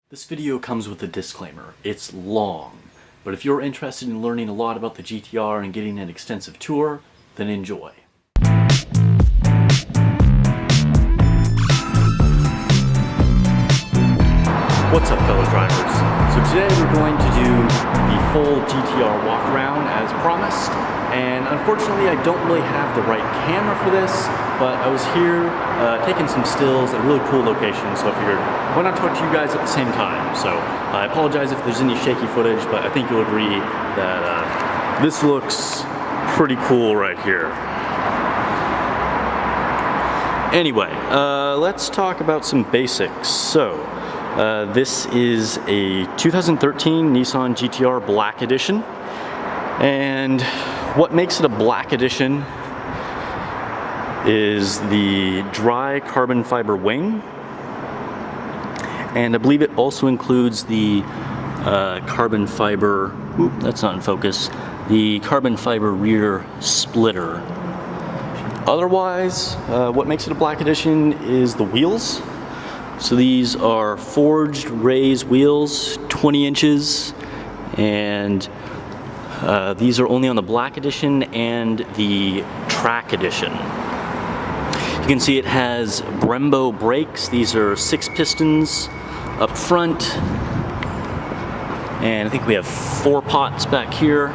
This video comes with a disclaimer. It's long, but if you're interested in learning a lot about the GTR and getting an extensive tour, then enjoy. What's up, fellow drivers? So today we're going to do the full GTR walk around as promised, and unfortunately I don't really have the right camera for this, but I was here taking some stills at a really cool location, so I figured why not talk to you guys at the same time. So I apologize if there's any shaky footage, but I think you'll agree that this looks pretty cool right here. Anyway, let's talk about some basics. So this is a 2013 Nissan GTR Black Edition, and what makes it a Black Edition is the dry carbon fiber wing, and I believe it also includes the carbon fiber, that's not in focus, the carbon fiber rear splitter. Otherwise, what makes it a Black Edition is the wheels. So these are forged raised wheels, 20 inches, and these are only on the Black Edition and the Track Edition. You can see it has Brembo brakes. These are 6 pistons up front, and I think we have 4 pots back here.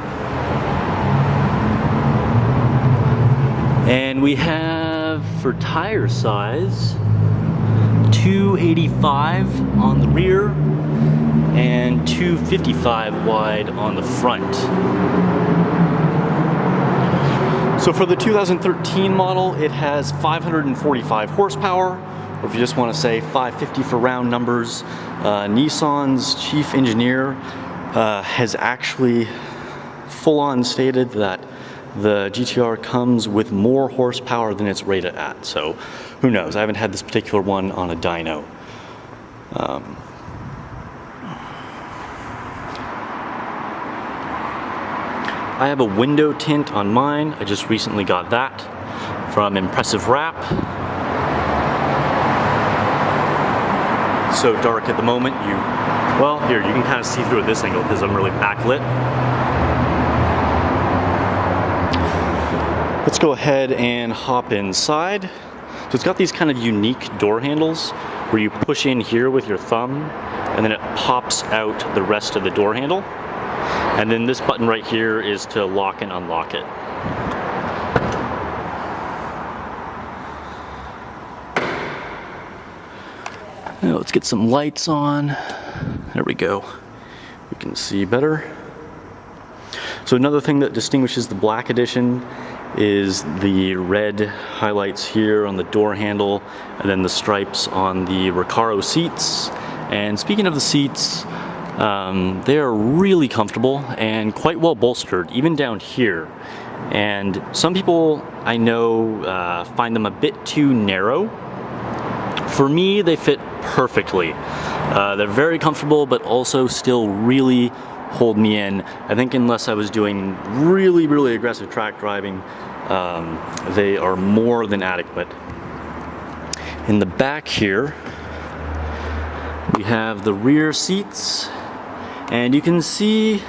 And we have, for tire size, 285 on the rear and 255 wide on the front. So for the 2013 model, it has 545 horsepower, or if you just want to say 550 for round numbers. Nissan's chief engineer has actually full-on stated that the GTR comes with more horsepower than it's rated at, so who knows? I haven't had this particular one on a dyno. I have a window tint on mine. I just recently got that from Impressive Wrap. So dark at the moment, well, here, you can kind of see through at this angle because I'm really backlit. Let's go ahead and hop inside. So it's got these kind of unique door handles where you push in here with your thumb and then it pops out the rest of the door handle. And then this button right here is to lock and unlock it. Now let's get some lights on. There we go. We can see better. So another thing that distinguishes the Black Edition is the red highlights here on the door handle, and then the stripes on the Recaro seats. And speaking of the seats, they are really comfortable and quite well bolstered, even down here. And some people I know find them a bit too narrow. For me, they fit perfectly. They're very comfortable, but also still really hold me in. I think unless I was doing really aggressive track driving, they are more than adequate. In the back here, we have the rear seats, and you can see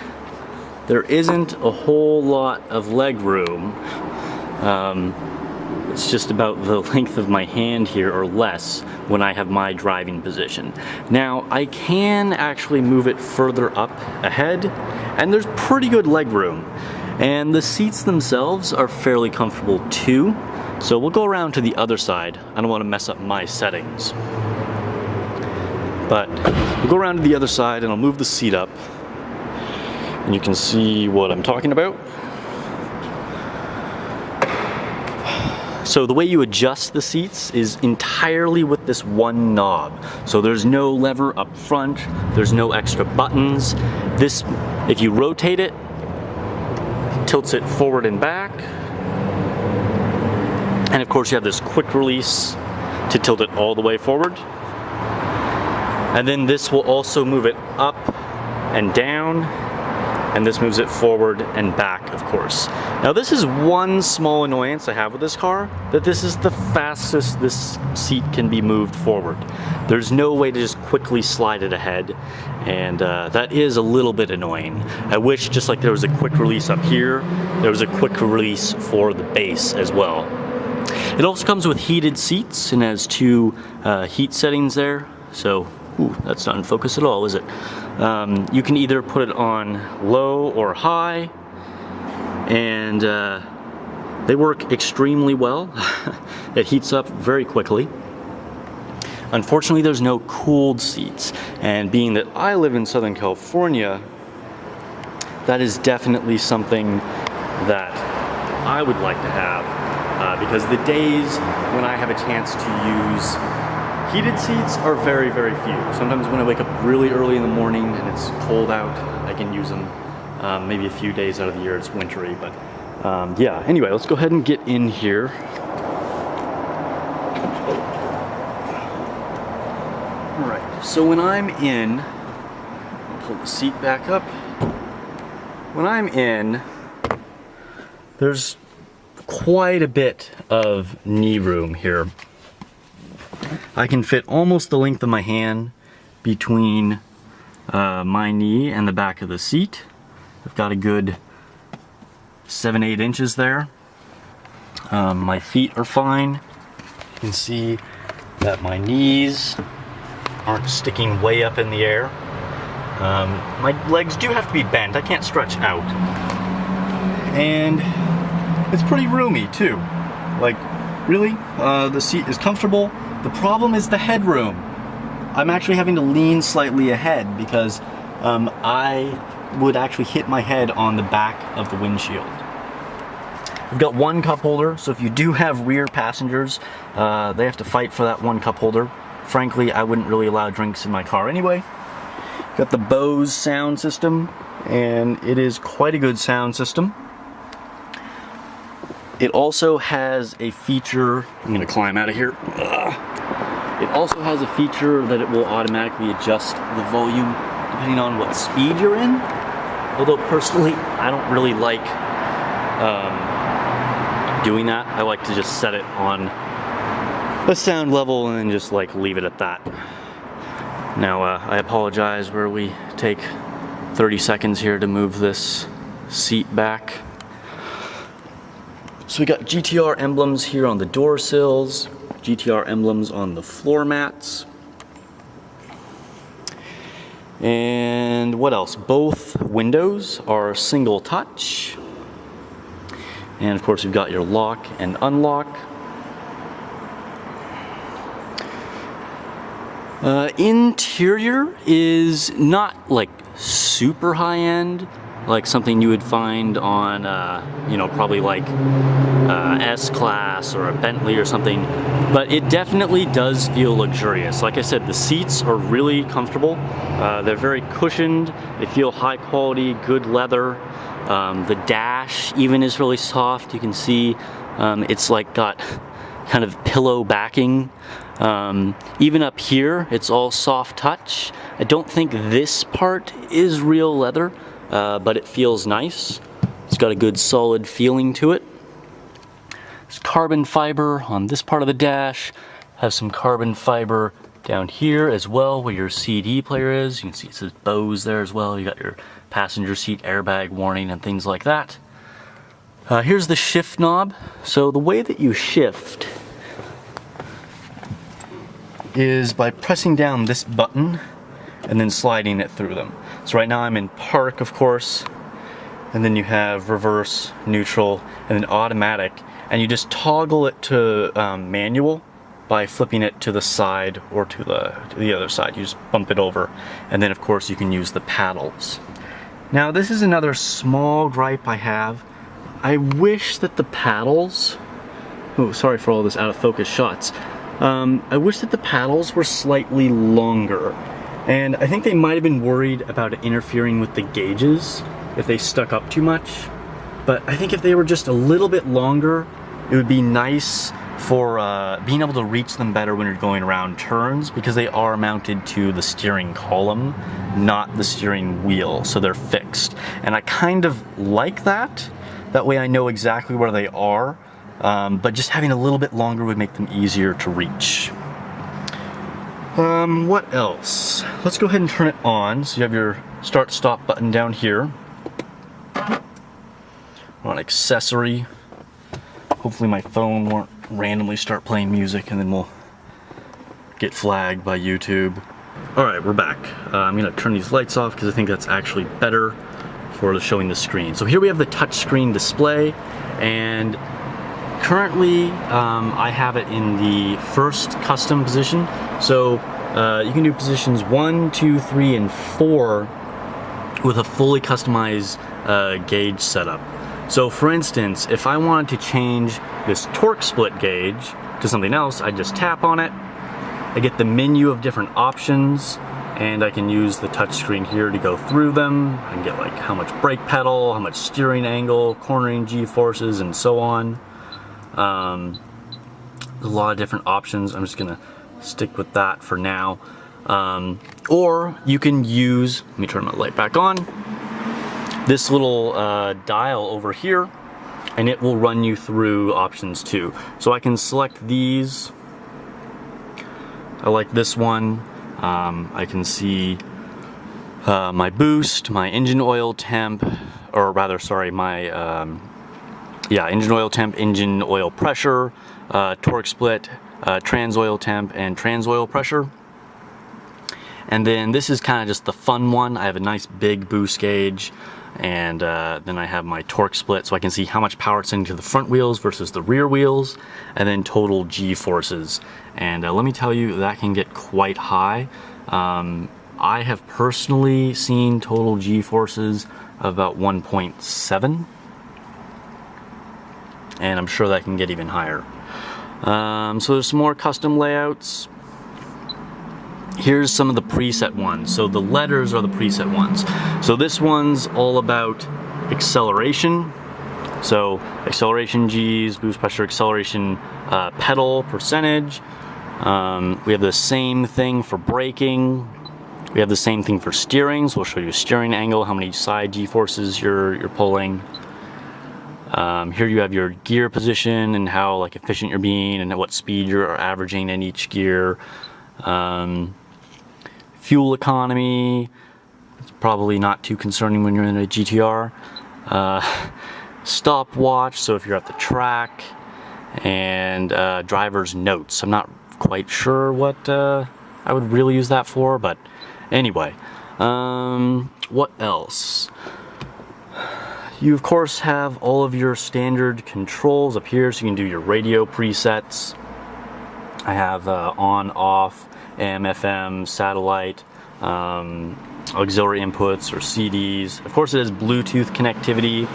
there isn't a whole lot of leg room. It's just about the length of my hand here or less when I have my driving position. Now, I can actually move it further up ahead, and there's pretty good leg room. And the seats themselves are fairly comfortable too. So we'll go around to the other side. I don't want to mess up my settings. But we'll go around to the other side and I'll move the seat up. And you can see what I'm talking about. So the way you adjust the seats is entirely with this one knob. So there's no lever up front, there's no extra buttons. This, if you rotate it, tilts it forward and back. And of course you have this quick release to tilt it all the way forward. And then this will also move it up and down and this moves it forward and back, of course. Now this is one small annoyance I have with this car, that this is the fastest this seat can be moved forward. There's no way to just quickly slide it ahead, and that is a little bit annoying. I wish, just like there was a quick release up here, there was a quick release for the base as well. It also comes with heated seats and has 2 heat settings there, so ooh, that's not in focus at all, is it? You can either put it on low or high, and they work extremely well. It heats up very quickly. Unfortunately, there's no cooled seats, and being that I live in Southern California, that is definitely something that I would like to have, because the days when I have a chance to use heated seats are very, very few. Sometimes when I wake up really early in the morning and it's cold out, I can use them. Maybe a few days out of the year it's wintry, but yeah. Anyway, let's go ahead and get in here. All right, so when I'm in, I'll pull the seat back up. When I'm in, there's quite a bit of knee room here. I can fit almost the length of my hand between my knee and the back of the seat. I've got a good 7-8 inches there. My feet are fine. You can see that my knees aren't sticking way up in the air. My legs do have to be bent. I can't stretch out. And it's pretty roomy too. Like, really, the seat is comfortable. The problem is the headroom. I'm actually having to lean slightly ahead because I would actually hit my head on the back of the windshield. We've got 1 cup holder, so if you do have rear passengers, they have to fight for that 1 cup holder. Frankly, I wouldn't really allow drinks in my car anyway. Got the Bose sound system, and it is quite a good sound system. It also has a feature, I'm gonna climb out of here. It also has a feature that it will automatically adjust the volume depending on what speed you're in. Although personally, I don't really like doing that. I like to just set it on the sound level and then just like leave it at that. Now, I apologize where we take 30 seconds here to move this seat back. So we got GTR emblems here on the door sills, GTR emblems on the floor mats. And what else? Both windows are single touch. And of course, you've got your lock and unlock. Interior is not like super high end, like something you would find on, you know, probably like S-Class or a Bentley or something, but it definitely does feel luxurious. Like I said, the seats are really comfortable. They're very cushioned. They feel high quality, good leather. The dash even is really soft. You can see it's like got kind of pillow backing. Even up here, it's all soft touch. I don't think this part is real leather, but it feels nice. It's got a good solid feeling to it. There's carbon fiber on this part of the dash. Have some carbon fiber down here as well where your CD player is. You can see it says Bose there as well. You got your passenger seat airbag warning and things like that. Here's the shift knob. So the way that you shift is by pressing down this button and then sliding it through them. So right now I'm in park, of course, and then you have reverse, neutral, and then automatic, and you just toggle it to manual by flipping it to the side or to the other side. You just bump it over, and then of course you can use the paddles. Now this is another small gripe I have. I wish that the paddles, oh sorry for all this out of focus shots, I wish that the paddles were slightly longer. And I think they might have been worried about it interfering with the gauges if they stuck up too much. But I think if they were just a little bit longer, it would be nice for being able to reach them better when you're going around turns, because they are mounted to the steering column, not the steering wheel, so they're fixed. And I kind of like that. That way I know exactly where they are, but just having a little bit longer would make them easier to reach. What else? Let's go ahead and turn it on. So you have your start-stop button down here. On accessory. Hopefully my phone won't randomly start playing music and then we'll get flagged by YouTube. Alright, we're back. I'm going to turn these lights off because I think that's actually better for showing the screen. So here we have the touchscreen display, and currently I have it in the first custom position. So you can do positions 1, 2, 3, and 4 with a fully customized gauge setup. So for instance, if I wanted to change this torque split gauge to something else, I just tap on it. I get the menu of different options, and I can use the touchscreen here to go through them. I can get like how much brake pedal, how much steering angle, cornering G-forces, and so on. There's a lot of different options. I'm just gonna stick with that for now. Or you can use, let me turn my light back on, this little dial over here, and it will run you through options too. So I can select these. I like this one. I can see my boost, my engine oil temp, or rather, sorry, my engine oil temp, engine oil pressure, torque split, trans oil temp, and trans oil pressure. And then this is kind of just the fun one. I have a nice big boost gauge, and then I have my torque split, so I can see how much power it's into the front wheels versus the rear wheels, and then total G-forces. And let me tell you, that can get quite high. I have personally seen total G-forces of about 1.7, and I'm sure that can get even higher. So there's some more custom layouts. Here's some of the preset ones. So the letters are the preset ones. So this one's all about acceleration. So acceleration G's, boost pressure, acceleration pedal percentage. We have the same thing for braking. We have the same thing for steering. So we'll show you steering angle, how many side G-forces you're pulling. Here you have your gear position and how like efficient you're being and at what speed you're averaging in each gear. Fuel economy, it's probably not too concerning when you're in a GTR. Stopwatch, so if you're at the track, and driver's notes. I'm not quite sure what I would really use that for, but anyway. What else? You of course have all of your standard controls up here, so you can do your radio presets. I have on, off, AM, FM, satellite, auxiliary inputs or CDs. Of course it has Bluetooth connectivity,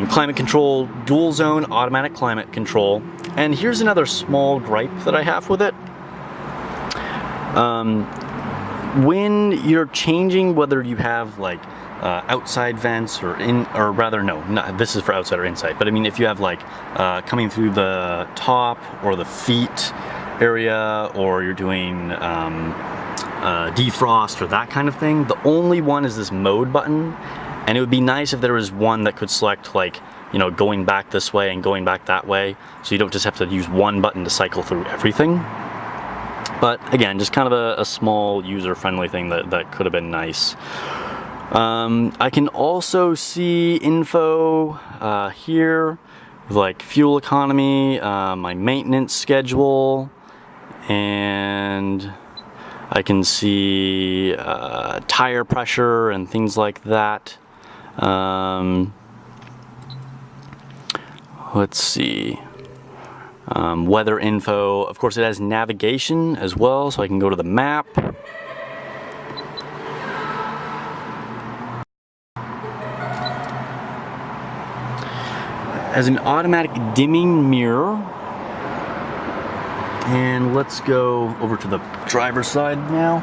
climate control, dual zone automatic climate control. And here's another small gripe that I have with it. When you're changing whether you have like outside vents or this is for outside or inside, but I mean if you have like coming through the top or the feet area, or you're doing defrost or that kind of thing, the only one is this mode button. And it would be nice if there was one that could select like, you know, going back this way and going back that way, so you don't just have to use one button to cycle through everything. But again, just kind of a small user-friendly thing that could have been nice. I can also see info here with like fuel economy, my maintenance schedule, and I can see tire pressure and things like that. Let's see. Weather info. Of course, it has navigation as well, so I can go to the map. Has an automatic dimming mirror. And let's go over to the driver's side now.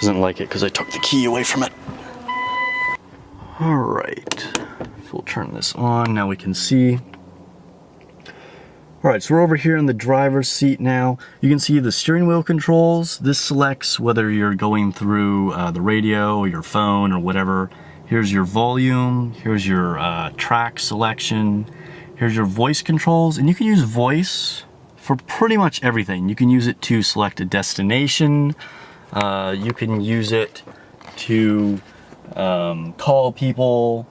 Doesn't like it because I took the key away from it. All right, so we'll turn this on. Now we can see. All right, so we're over here in the driver's seat now. You can see the steering wheel controls. This selects whether you're going through the radio or your phone or whatever. Here's your volume, here's your track selection, here's your voice controls, and you can use voice for pretty much everything. You can use it to select a destination, you can use it to call people,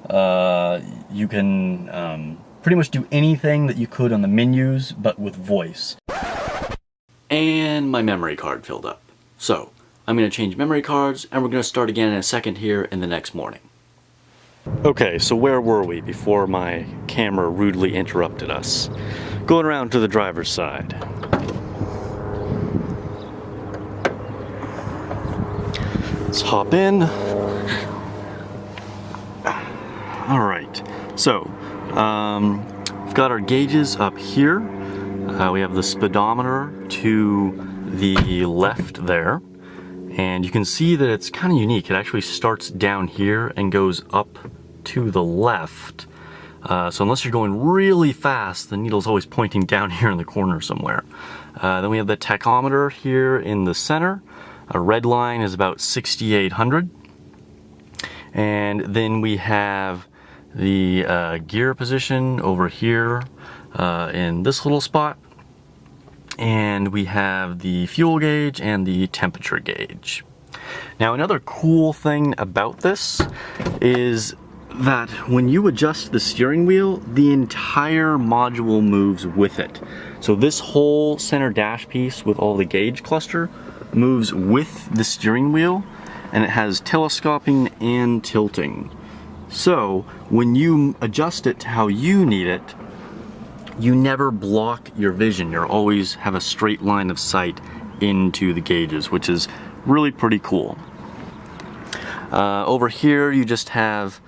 you can pretty much do anything that you could on the menus, but with voice. And my memory card filled up. So, I'm gonna change memory cards, and we're gonna start again in a second here in the next morning. Okay, so where were we before my camera rudely interrupted us? Going around to the driver's side. Let's hop in. All right, so we've got our gauges up here. We have the speedometer to the left there. And you can see that it's kind of unique. It actually starts down here and goes up to the left. So unless you're going really fast, the needle's always pointing down here in the corner somewhere. Then we have the tachometer here in the center. A red line is about 6,800. And then we have the gear position over here in this little spot. And we have the fuel gauge and the temperature gauge. Now, another cool thing about this is that when you adjust the steering wheel, the entire module moves with it. So this whole center dash piece with all the gauge cluster moves with the steering wheel, and it has telescoping and tilting. So when you adjust it to how you need it, you never block your vision. You always have a straight line of sight into the gauges, which is really pretty cool. Over here you just have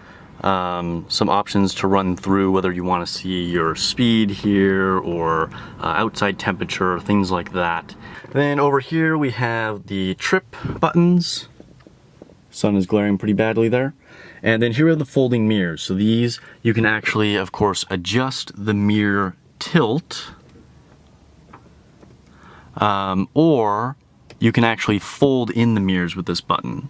some options to run through, whether you want to see your speed here or outside temperature, things like that. Then over here we have the trip buttons. Sun is glaring pretty badly there. And then here are the folding mirrors. So these, you can actually, of course, adjust the mirror tilt, or you can actually fold in the mirrors with this button.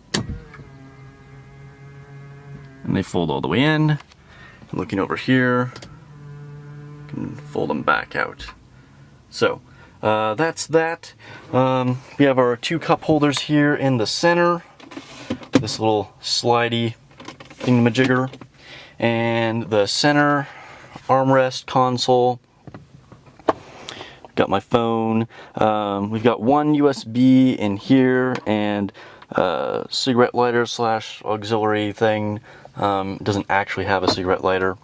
And they fold all the way in. And looking over here, you can fold them back out. So that's that. We have our two cup holders here in the center. This little slidey thingamajigger, and the center armrest console. Got my phone. We've got one USB in here and cigarette lighter slash auxiliary thing. It doesn't actually have a cigarette lighter,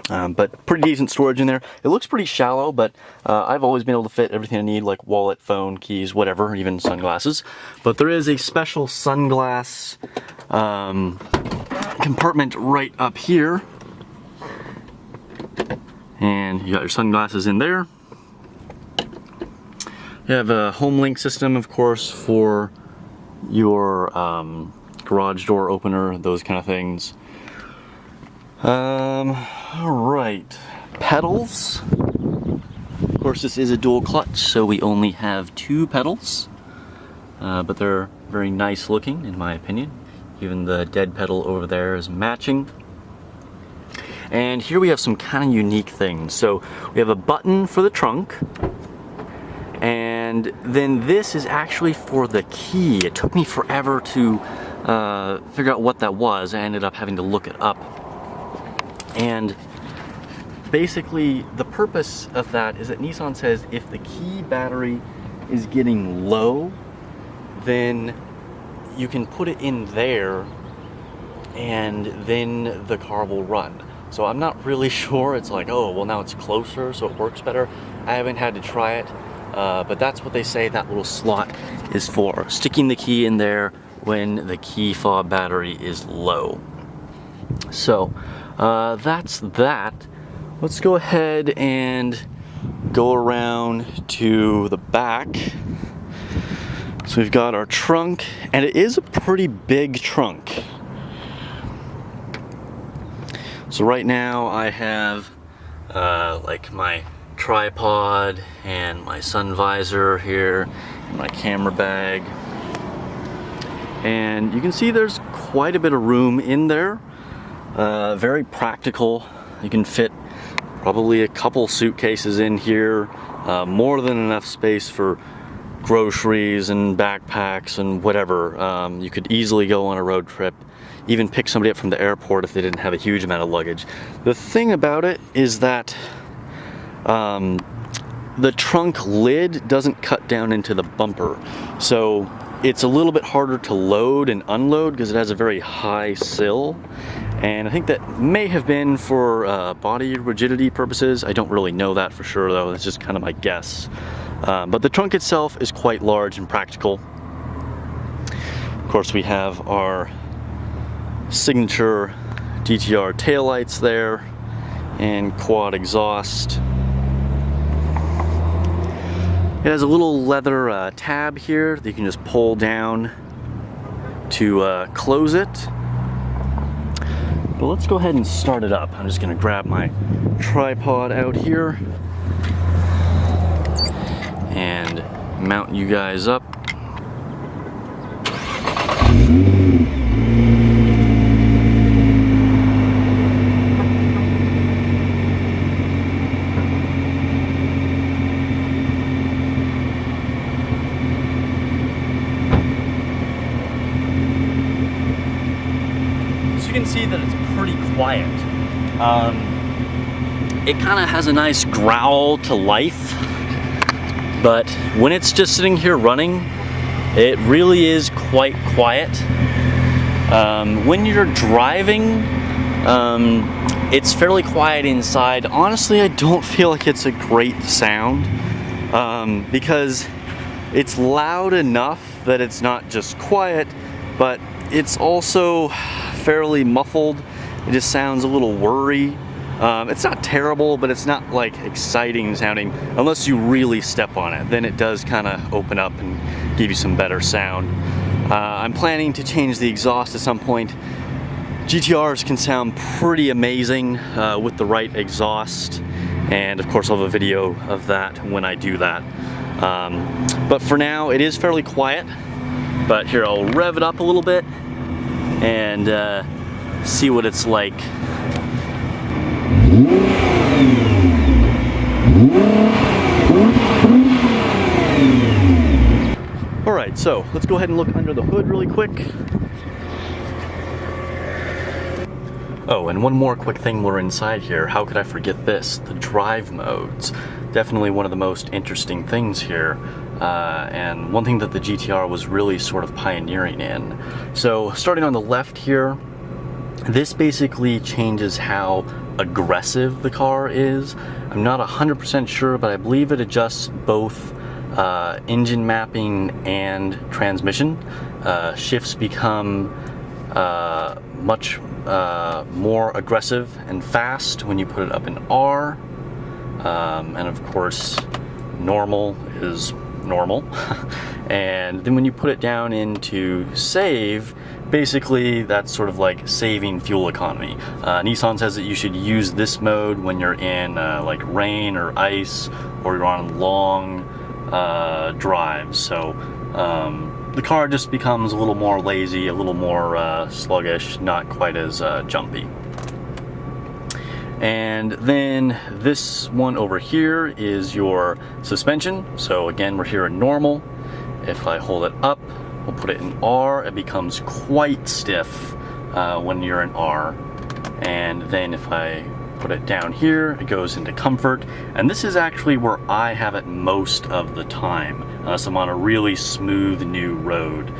but pretty decent storage in there. It looks pretty shallow, but I've always been able to fit everything I need, like wallet, phone, keys, whatever, even sunglasses. But there is a special sunglass compartment right up here, and you got your sunglasses in there. You have a home link system, of course, for your garage door opener, those kind of things. All right, pedals. Of course, this is a dual clutch, so we only have 2 pedals, but they're very nice looking, in my opinion. Even the dead pedal over there is matching. And here we have some kind of unique things. So we have a button for the trunk, and then this is actually for the key. It took me forever to figure out what that was. I ended up having to look it up. And basically the purpose of that is that Nissan says if the key battery is getting low, then you can put it in there and then the car will run. So I'm not really sure. It's like, oh, well, now it's closer, so it works better. I haven't had to try it, but that's what they say that little slot is for. Sticking the key in there when the key fob battery is low. So that's that. Let's go ahead and go around to the back. So we've got our trunk, and it is a pretty big trunk. So right now I have like my tripod and my sun visor here, and my camera bag. And you can see there's quite a bit of room in there. Very practical. You can fit probably a couple suitcases in here, more than enough space for groceries and backpacks and whatever. You could easily go on a road trip, even pick somebody up from the airport if they didn't have a huge amount of luggage. The thing about it is that the trunk lid doesn't cut down into the bumper, so it's a little bit harder to load and unload because it has a very high sill. And I think that may have been for body rigidity purposes. I don't really know that for sure though, that's just kind of my guess. But the trunk itself is quite large and practical. Of course, we have our signature GTR taillights there and quad exhaust. It has a little leather tab here that you can just pull down to close it. But let's go ahead and start it up. I'm just going to grab my tripod out here and mount you guys up. You can see that it's pretty quiet. It kind of has a nice growl to life, but when it's just sitting here running, it really is quite quiet. When you're driving, it's fairly quiet inside. Honestly, I don't feel like it's a great sound because it's loud enough that it's not just quiet, but it's also fairly muffled. It just sounds a little worry. It's not terrible, but it's not like exciting sounding unless you really step on it. Then it does kind of open up and give you some better sound. I'm planning to change the exhaust at some point. GTRs can sound pretty amazing with the right exhaust, and of course I'll have a video of that when I do that. But for now it is fairly quiet. But here, I'll rev it up a little bit and see what it's like. Alright, so let's go ahead and look under the hood really quick. Oh, and one more quick thing while we're inside here. How could I forget this? The drive modes. Definitely one of the most interesting things here. And one thing that the GTR was really sort of pioneering in. So starting on the left here, this basically changes how aggressive the car is. I'm not 100% sure, but I believe it adjusts both engine mapping and transmission. Shifts become much more aggressive and fast when you put it up in R. And of course, normal is normal. And then when you put it down into save, basically that's sort of like saving fuel economy. Nissan says that you should use this mode when you're in like rain or ice, or you're on long drives. So the car just becomes a little more lazy, a little more sluggish, not quite as jumpy. And then this one over here is your suspension. So again, we're here in normal. If I hold it up, we'll put it in R, it becomes quite stiff when you're in R. And then if I put it down here, it goes into comfort. And this is actually where I have it most of the time, unless I'm on a really smooth new road.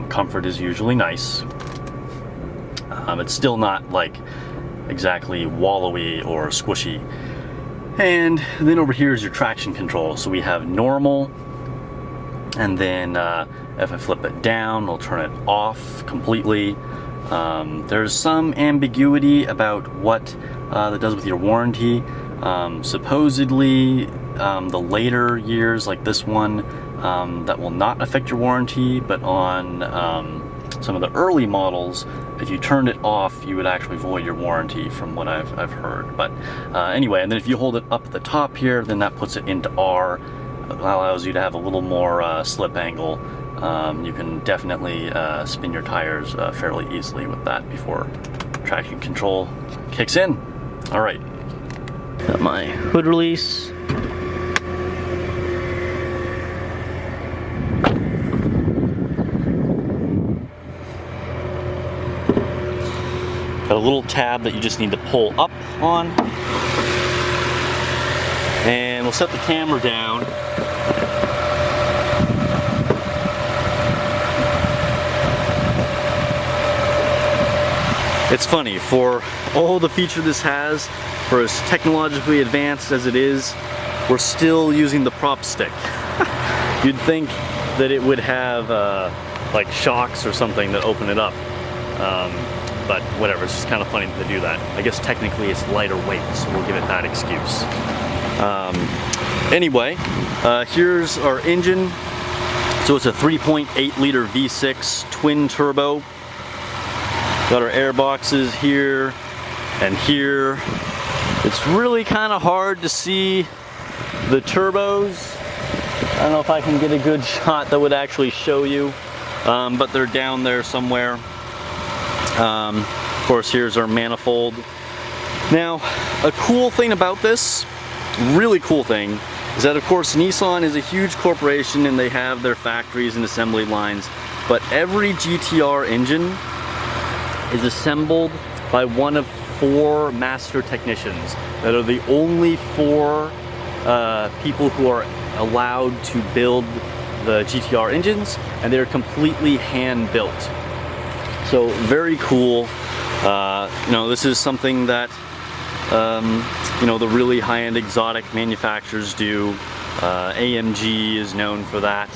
Comfort is usually nice. It's still not like exactly wallowy or squishy. And then over here is your traction control. So we have normal, and then if I flip it down, I'll turn it off completely. There's some ambiguity about what that does with your warranty. Supposedly, the later years, like this one, that will not affect your warranty, but on some of the early models, if you turned it off, you would actually void your warranty from what I've heard. But anyway, and then if you hold it up at the top here, then that puts it into R, allows you to have a little more slip angle. You can definitely spin your tires fairly easily with that before traction control kicks in. All right. Got my hood release. Got a little tab that you just need to pull up on. And we'll set the camera down. It's funny, for all the feature this has, for as technologically advanced as it is, we're still using the prop stick. You'd think that it would have like shocks or something that open it up. But whatever, it's just kind of funny to do that. I guess technically it's lighter weight, so we'll give it that excuse. Anyway, here's our engine. So it's a 3.8 liter V6 twin turbo. Got our air boxes here and here. It's really kind of hard to see the turbos. I don't know if I can get a good shot that would actually show you, but they're down there somewhere. Of course, here's our manifold. Now, a cool thing about this, really cool thing, is that of course Nissan is a huge corporation and they have their factories and assembly lines, but every GTR engine is assembled by one of 4 master technicians that are the only 4 people who are allowed to build the GTR engines, and they're completely hand built. So very cool. You know, this is something that you know, the really high-end exotic manufacturers do. AMG is known for that.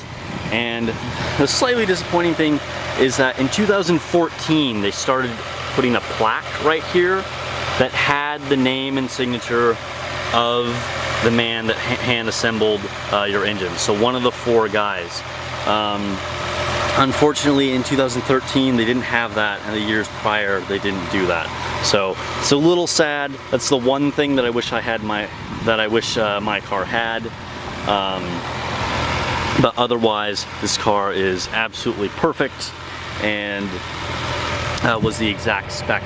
And the slightly disappointing thing is that in 2014 they started putting a plaque right here that had the name and signature of the man that hand assembled your engine. So one of the 4 guys. Unfortunately, in 2013 they didn't have that, and the years prior they didn't do that. So it's a little sad. That's the one thing that I wish I had my car had. But otherwise, this car is absolutely perfect and was the exact spec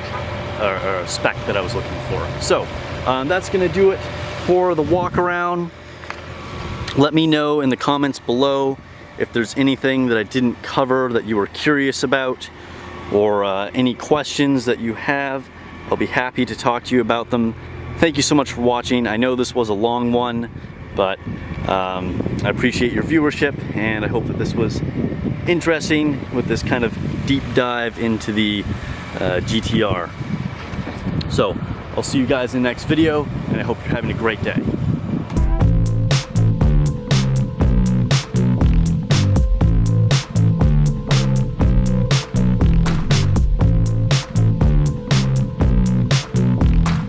that I was looking for. So that's gonna do it for the walk around. Let me know in the comments below if there's anything that I didn't cover that you were curious about, or any questions that you have. I'll be happy to talk to you about them. Thank you so much for watching. I know this was a long one, but I appreciate your viewership, and I hope that this was interesting with this kind of deep dive into the GTR. So I'll see you guys in the next video, and I hope you're having a great day.